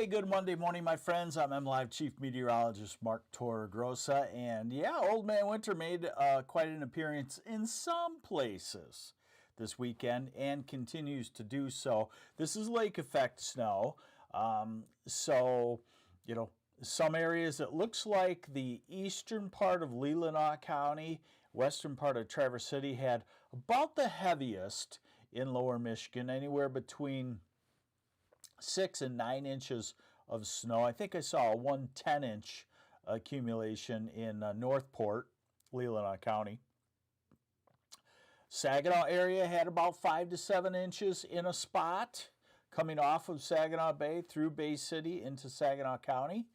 Hey, good Monday morning, my friends. I'm MLive Chief Meteorologist Mark Torregrossa, and yeah, Old Man Winter made quite an appearance in some places this weekend and continues to do so. This is lake effect snow, some areas it looks like the eastern part of Leelanau County, western part of Traverse City had about the heaviest in lower Michigan, anywhere between 6 and 9 inches of snow. I think I saw a 110-inch accumulation in Northport, Leelanau County. Saginaw area had about 5 to 7 inches in a spot coming off of Saginaw Bay through Bay City into Saginaw County.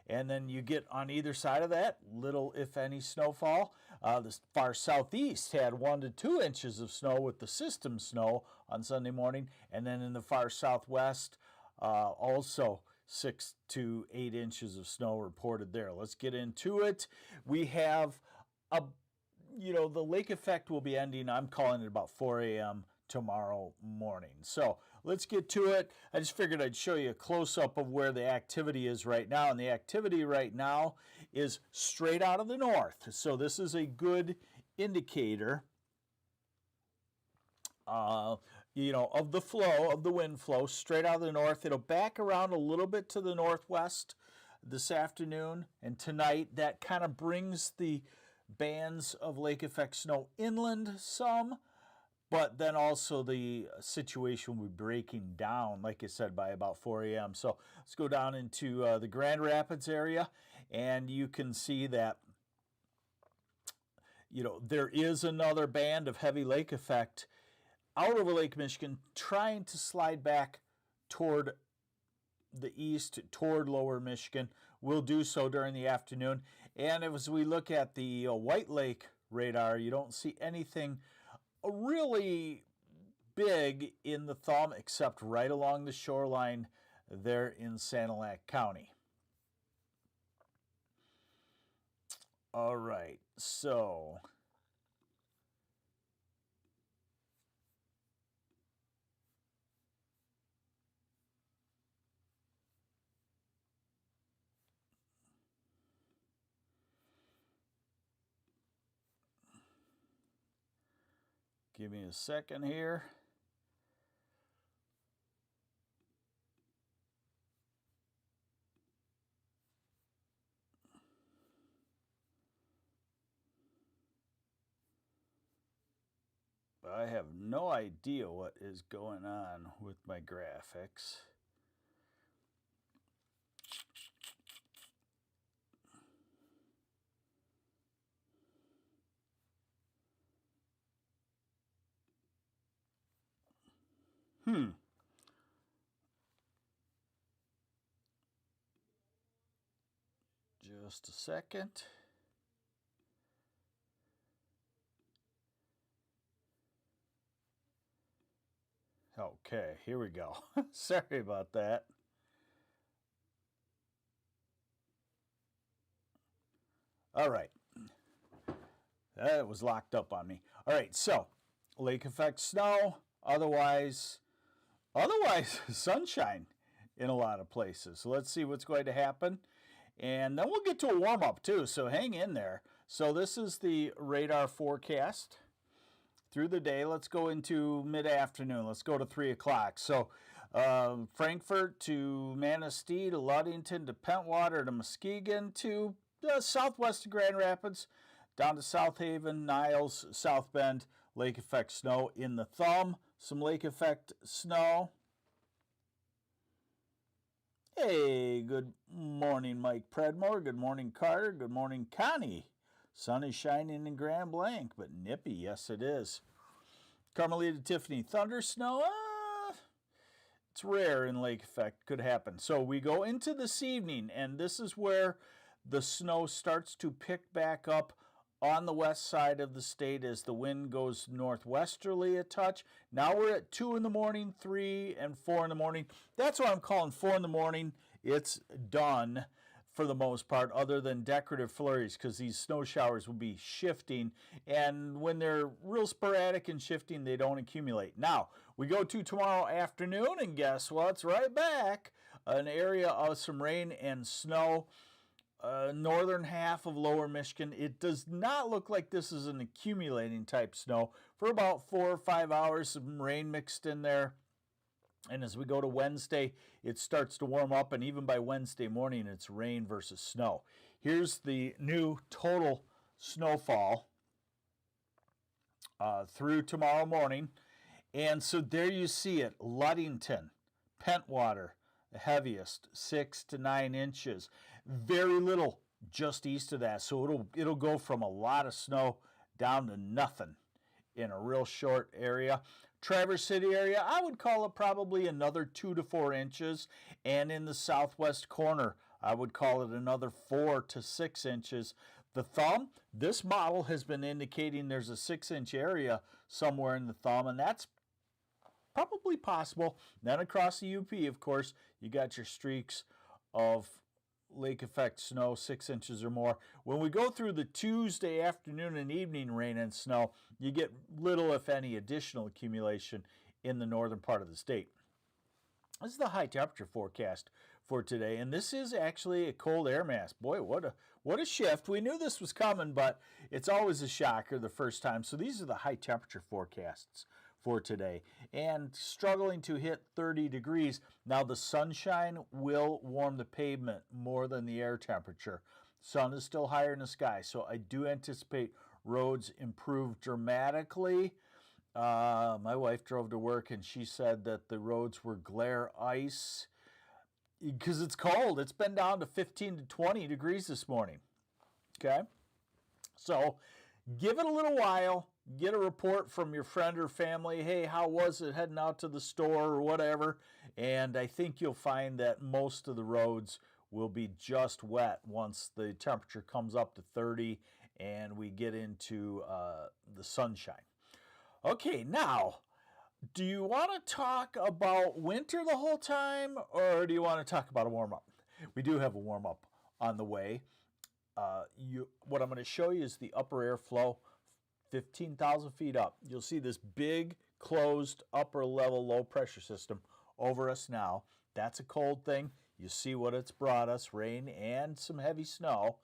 And then you get on either side of that, little, if any, snowfall. The far southeast had 1 to 2 inches of snow with the system snow on Sunday morning. And then in the far southwest, also 6 to 8 inches of snow reported there. Let's get into it. We have the lake effect will be ending, I'm calling it about 4 a.m. tomorrow morning. So let's get to it. I just figured I'd show you a close-up of where the activity is right now. And the activity right now is straight out of the north. So this is a good indicator of the flow, of the wind flow, straight out of the north. It'll back around a little bit to the northwest this afternoon and tonight. That kind of brings the bands of lake effect snow inland some. But then also the situation will be breaking down, like I said, by about 4 a.m. So let's go down into the Grand Rapids area, and you can see that, there is another band of heavy lake effect out over Lake Michigan trying to slide back toward the east, toward lower Michigan. We'll do so during the afternoon. And as we look at the White Lake radar, you don't see anything really big in the thumb except right along the shoreline there in Sanilac County. All right, so give me a second here. I have no idea what is going on with my graphics. Just a second. Okay, here we go. Sorry about that. All right. That was locked up on me. All right, so lake effect snow, otherwise sunshine in a lot of places. So let's see what's going to happen. And then we'll get to a warm-up too, so hang in there. So this is the radar forecast through the day. Let's go into mid-afternoon. Let's go to 3 o'clock. So Frankfort to Manistee to Ludington to Pentwater to Muskegon to southwest of Grand Rapids down to South Haven, Niles, South Bend, lake effect snow in the thumb. Some lake effect snow. Hey, good morning, Mike Predmore. Good morning, Carter. Good morning, Connie. Sun is shining in Grand Blanc, but nippy, yes it is. Carmelita Tiffany, thunder snow, it's rare in lake effect, could happen. So we go into this evening, and this is where the snow starts to pick back up on the west side of the state as the wind goes northwesterly a touch. Now we're at 2 in the morning, 3 and 4 in the morning. That's why I'm calling 4 in the morning. It's done for the most part, other than decorative flurries, because these snow showers will be shifting, and when they're real sporadic and shifting, they don't accumulate. Now, we go to tomorrow afternoon, and guess what's right back? an area of some rain and snow. Northern half of lower Michigan. It does not look like this is an accumulating type snow. For about 4 or 5 hours, some rain mixed in there. And as we go to Wednesday, it starts to warm up, and even by Wednesday morning, it's rain versus snow. Here's the new total snowfall through tomorrow morning. And so there you see it. Ludington, Pentwater, the heaviest, 6 to 9 inches. Very little just east of that. So it'll go from a lot of snow down to nothing in a real short area. Traverse City area, I would call it probably another 2 to 4 inches. And in the southwest corner, I would call it another 4 to 6 inches. The thumb, this model has been indicating there's a 6-inch area somewhere in the thumb, and that's probably possible. Then across the UP, of course, you got your streaks of lake effect snow, 6 inches or more. When we go through the Tuesday afternoon and evening rain and snow, you get little, if any, additional accumulation in the northern part of the state. This is the high temperature forecast for today, and this is actually a cold air mass. Boy, what a shift. We knew this was coming, but it's always a shocker the first time. So these are the high temperature forecasts for today, and struggling to hit 30 degrees. Now the sunshine will warm the pavement more than the air temperature. Sun is still higher in the sky, so I do anticipate roads improve dramatically. My wife drove to work and she said that the roads were glare ice because it's cold. It's been down to 15 to 20 degrees this morning. Okay, so give it a little while. Get a report from your friend or family. Hey, how was it heading out to the store or whatever? And I think you'll find that most of the roads will be just wet once the temperature comes up to 30 and we get into the sunshine. Okay, now, do you want to talk about winter the whole time, or do you want to talk about a warm-up? We do have a warm-up on the way. What I'm going to show you is the upper airflow, 15,000 feet up. You'll see this big, closed, upper-level low-pressure system over us now. That's a cold thing. You see what it's brought us, rain and some heavy snow.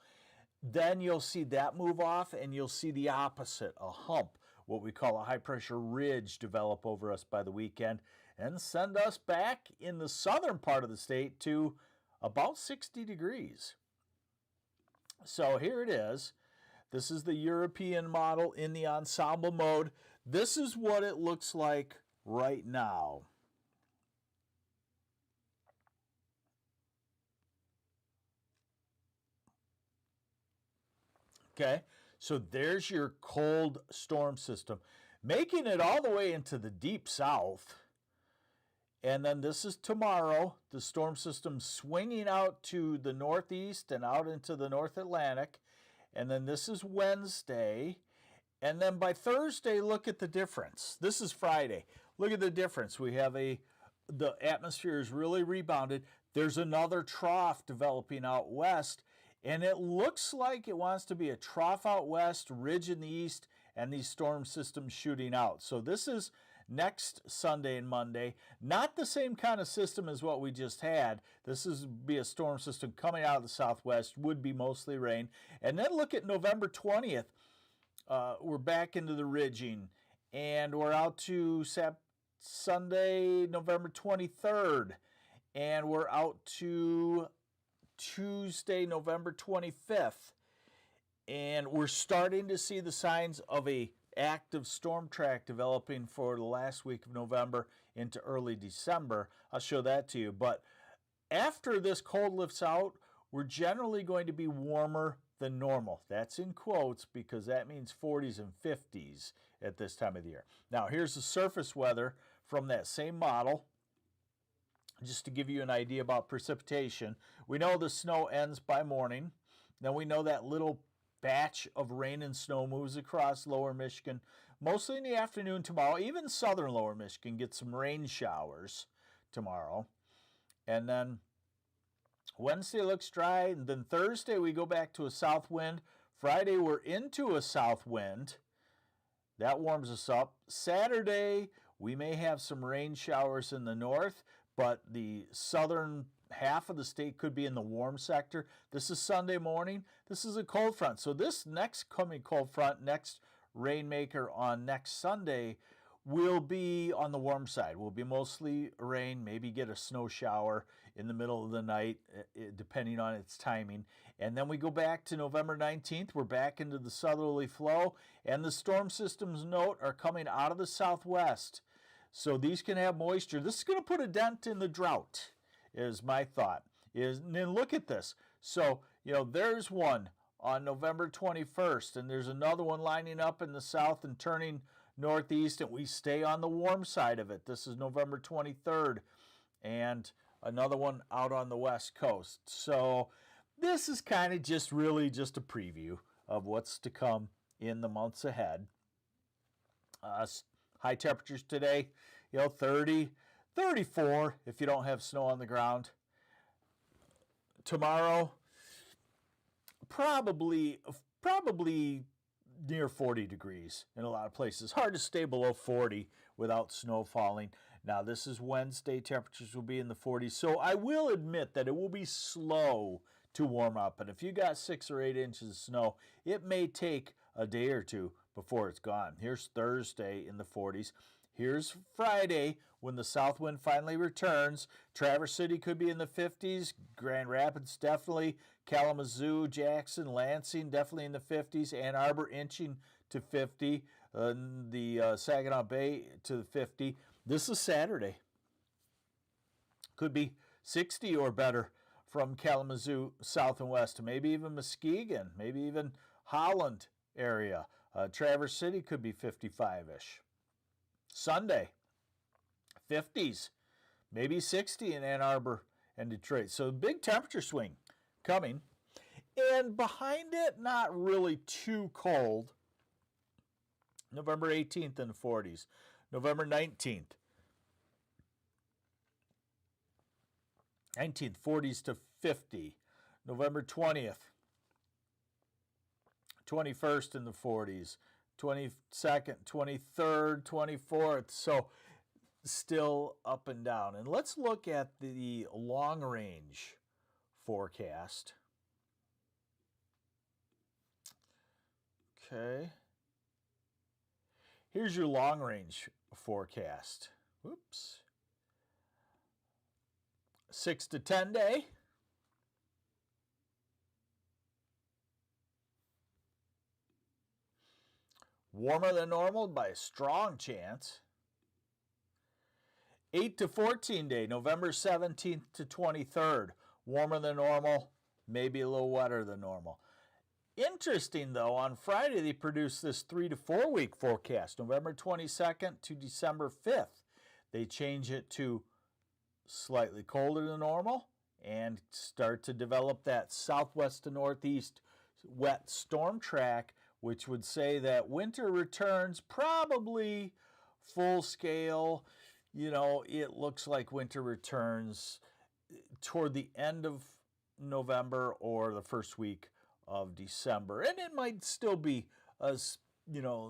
Then you'll see that move off, and you'll see the opposite, a hump, what we call a high-pressure ridge, develop over us by the weekend and send us back in the southern part of the state to about 60 degrees. So here it is. This is the European model in the ensemble mode. This is what it looks like right now. Okay, so there's your cold storm system, making it all the way into the deep south. And then this is tomorrow, the storm system swinging out to the northeast and out into the North Atlantic. And then this is Wednesday. And then by Thursday, look at the difference. This is Friday. Look at the difference. We have the atmosphere is really rebounded. There's another trough developing out west. And it looks like it wants to be a trough out west, ridge in the east, and these storm systems shooting out. So this is next Sunday and Monday. Not the same kind of system as what we just had. This is be a storm system coming out of the southwest, would be mostly rain. And then look at November 20th. We're back into the ridging, and we're out to Sunday, November 23rd, and we're out to Tuesday, November 25th, and we're starting to see the signs of a active storm track developing for the last week of November into early December. I'll show that to you. But after this cold lifts out, we're generally going to be warmer than normal. That's in quotes because that means 40s and 50s at this time of the year. Now, here's the surface weather from that same model. Just to give you an idea about precipitation, we know the snow ends by morning. Then we know that little batch of rain and snow moves across lower Michigan, mostly in the afternoon tomorrow. Even southern lower Michigan gets some rain showers tomorrow. And then Wednesday looks dry. And then Thursday we go back to a south wind. Friday we're into a south wind. That warms us up. Saturday we may have some rain showers in the north, but the southern half of the state could be in the warm sector. This is Sunday morning. This is a cold front. So this next coming cold front, next rainmaker on next Sunday, will be on the warm side. Will be mostly rain, maybe get a snow shower in the middle of the night, depending on its timing. And then we go back to November 19th. We're back into the southerly flow, and the storm systems note are coming out of the southwest. So these can have moisture. This is going to put a dent in the drought, is my thought. And then look at this. So, there's one on November 21st, and there's another one lining up in the south and turning northeast, and we stay on the warm side of it. This is November 23rd, and another one out on the west coast. So this is kind of just really just a preview of what's to come in the months ahead. High temperatures today, 30, 34 if you don't have snow on the ground. Tomorrow, probably near 40 degrees in a lot of places. Hard to stay below 40 without snow falling. Now, this is Wednesday. Temperatures will be in the 40s. So I will admit that it will be slow to warm up. And if you got 6 or 8 inches of snow, it may take a day or two before it's gone. Here's Thursday in the 40s. Here's Friday when the south wind finally returns. Traverse City could be in the 50s. Grand Rapids definitely. Kalamazoo, Jackson, Lansing definitely in the 50s. Ann Arbor inching to 50. The Saginaw Bay to the 50. This is Saturday. Could be 60 or better from Kalamazoo south and west. Maybe even Muskegon. Maybe even Holland area. Traverse City could be 55-ish. Sunday, 50s, maybe 60 in Ann Arbor and Detroit. So big temperature swing coming. And behind it, not really too cold. November 18th in the 40s. November 19th. 40s to 50. November 20th. 21st in the 40s. 22nd, 23rd, 24th. So still up and down. And let's look at the long range forecast. Okay. Here's your long range forecast. Whoops. 6 to 10 day. Warmer than normal by a strong chance. 8 to 14 day, November 17th to 23rd. Warmer than normal, maybe a little wetter than normal. Interesting, though, on Friday they produced this 3 to 4 week forecast, November 22nd to December 5th. They change it to slightly colder than normal and start to develop that southwest to northeast wet storm track, which would say that winter returns probably full scale. It looks like winter returns toward the end of November or the first week of December. And it might still be,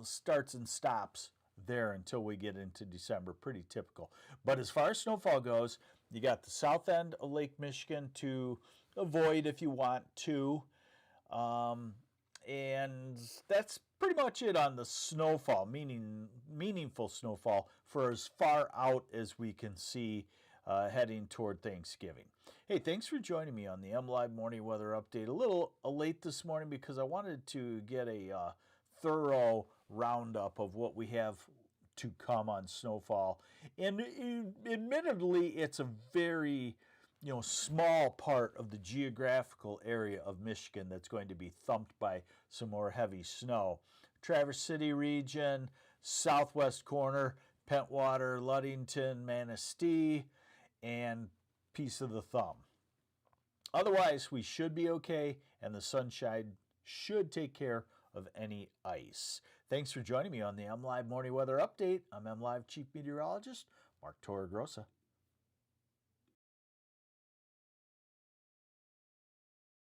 starts and stops there until we get into December. Pretty typical. But as far as snowfall goes, you got the south end of Lake Michigan to avoid if you want to. And that's pretty much it on the snowfall, meaningful snowfall for as far out as we can see heading toward Thanksgiving. Hey, thanks for joining me on the MLive Morning Weather Update. A little late this morning because I wanted to get a thorough roundup of what we have to come on snowfall. And admittedly, it's a very small part of the geographical area of Michigan that's going to be thumped by some more heavy snow. Traverse City region, southwest corner, Pentwater, Ludington, Manistee, and piece of the thumb. Otherwise, we should be okay, and the sunshine should take care of any ice. Thanks for joining me on the MLive Morning Weather Update. I'm MLive Chief Meteorologist Mark Torregrossa.